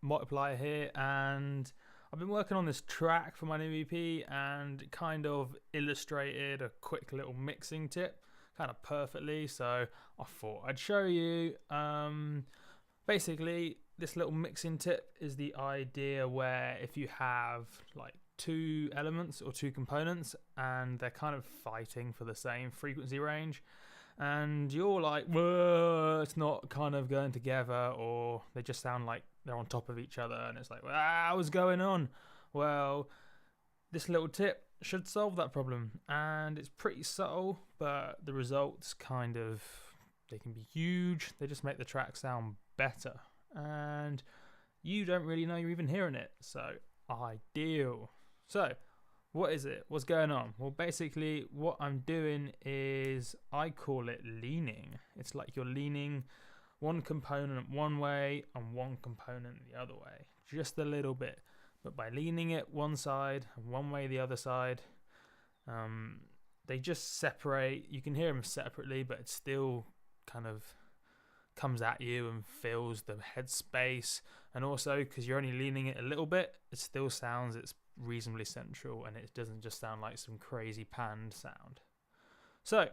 multiplier here, and I've been working on this track for my new EP, and it kind of illustrated a quick little mixing tip kind of perfectly, so I thought I'd show you. Basically, this little mixing tip is the idea where if you have like two elements or two components and they're kind of fighting for the same frequency range, and you're like, whoa, it's not kind of going together, or they just sound like they're on top of each other, and it's like, what's going on? Well, this little tip should solve that problem, and it's pretty subtle, but the results kind of, they can be huge. They just make the track sound better, and you don't really know you're even hearing it, so ideal. So what is it? What's going on? Well, basically what I'm doing is I call it leaning. It's like you're leaning one component one way and one component the other way, just a little bit. But by leaning it one side and one way the other side, they just separate. You can hear them separately, but it still kind of comes at you and fills the headspace. And also, because you're only leaning it a little bit, it still sounds it's reasonably central, and it doesn't just sound like some crazy panned sound. So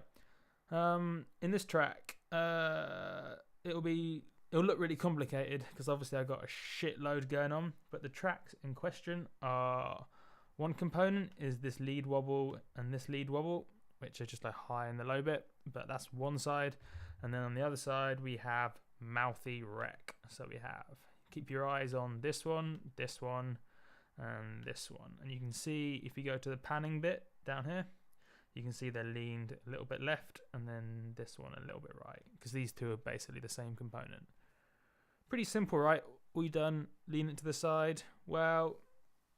in this track, it'll look really complicated because obviously I've got a shitload going on, but the tracks in question are, one component is this lead wobble and this lead wobble, which are just like high and the low bit, but that's one side. And then on the other side we have mouthy rec. So we have, keep your eyes on this one, and this one, and you can see if you go to the panning bit down here, you can see they're leaned a little bit left, and then this one a little bit right, because these two are basically the same component. Pretty simple, right? All you've done, lean it to the side. Well,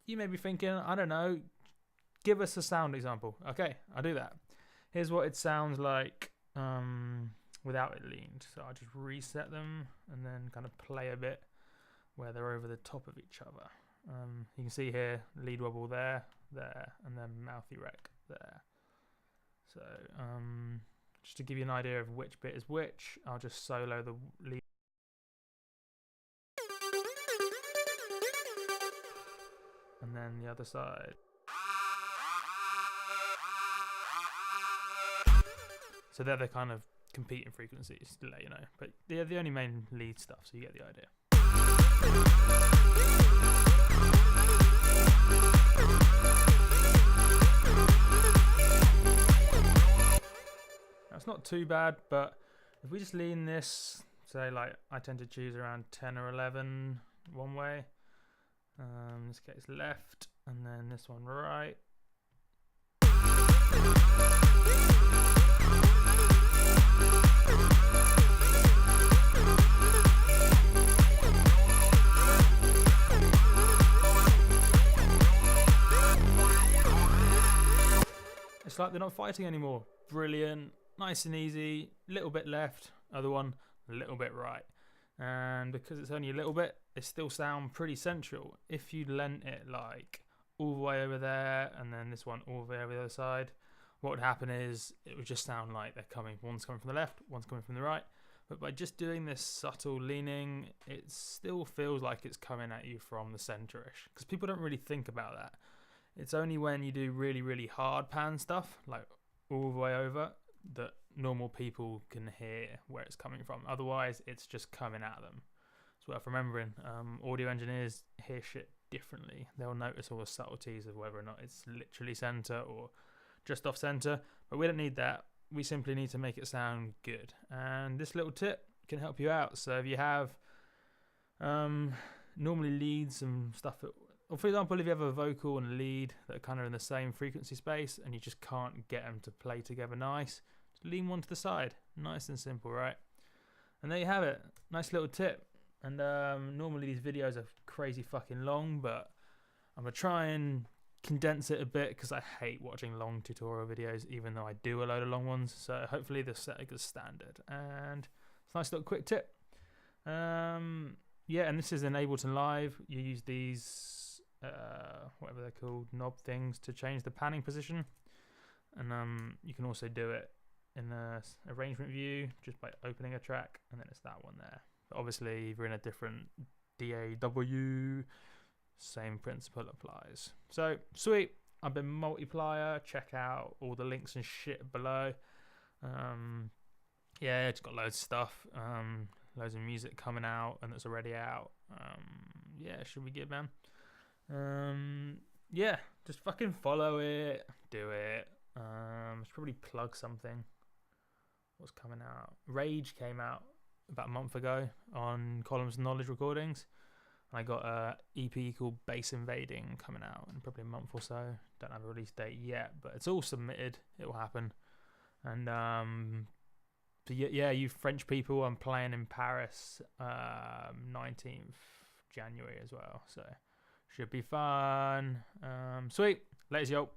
you may be thinking, I don't know, give us a sound example. Okay, I'll do that. Here's what it sounds like without it leaned. So I'll just reset them and then kind of play a bit where they're over the top of each other. You can see here, lead wobble there, and then mouthy rec there. So just to give you an idea of which bit is which, I'll just solo the lead. And then the other side. So they're the kind of competing frequencies, to let you know. But they're the only main lead stuff, so you get the idea. That's not too bad, but if we just lean this, say like I tend to choose around 10 or 11 one way, in this case left, and then this one right. It's like they're not fighting anymore. Brilliant, nice and easy, little bit left, other one, a little bit right. And because it's only a little bit, they still sound pretty central. If you lent it like all the way over there, and then this one all the way over the other side, what would happen is it would just sound like they're coming, one's coming from the left, one's coming from the right. But by just doing this subtle leaning, it still feels like it's coming at you from the center-ish, because people don't really think about that. It's only when you do really, really hard pan stuff, like all the way over, that normal people can hear where it's coming from. Otherwise, it's just coming at them. It's worth remembering. Audio engineers hear shit differently. They'll notice all the subtleties of whether or not it's literally center or just off center. But we don't need that. We simply need to make it sound good. And this little tip can help you out. So if you have normally leads and stuff that, or for example, if you have a vocal and a lead that are kind of in the same frequency space and you just can't get them to play together nice, just lean one to the side. Nice and simple, right? And there you have it. Nice little tip. And normally these videos are crazy fucking long, but I'm going to try and condense it a bit because I hate watching long tutorial videos, even though I do a load of long ones. So hopefully they're set a good standard. And it's a nice little quick tip. Yeah, and this is in Ableton Live. You use these whatever they're called, knob things, to change the panning position, and you can also do it in the arrangement view just by opening a track, and then it's that one there. Obviously, if you're in a different DAW, same principle applies. So sweet. I've been Multiplier. Check out all the links and shit below. Yeah, it's got loads of stuff. Loads of music coming out and that's already out. Yeah, should be good, man. Yeah, just fucking follow it, do it. Should probably plug something. What's coming out? Rage came out about a month ago on Columns of Knowledge Recordings. I got a EP called Bass Invading coming out in probably a month or so. Don't have a release date yet, but it's all submitted. It will happen. And but yeah, you French people, I'm playing in Paris 19th January as well. So should be fun. Sweet. Laters, yo.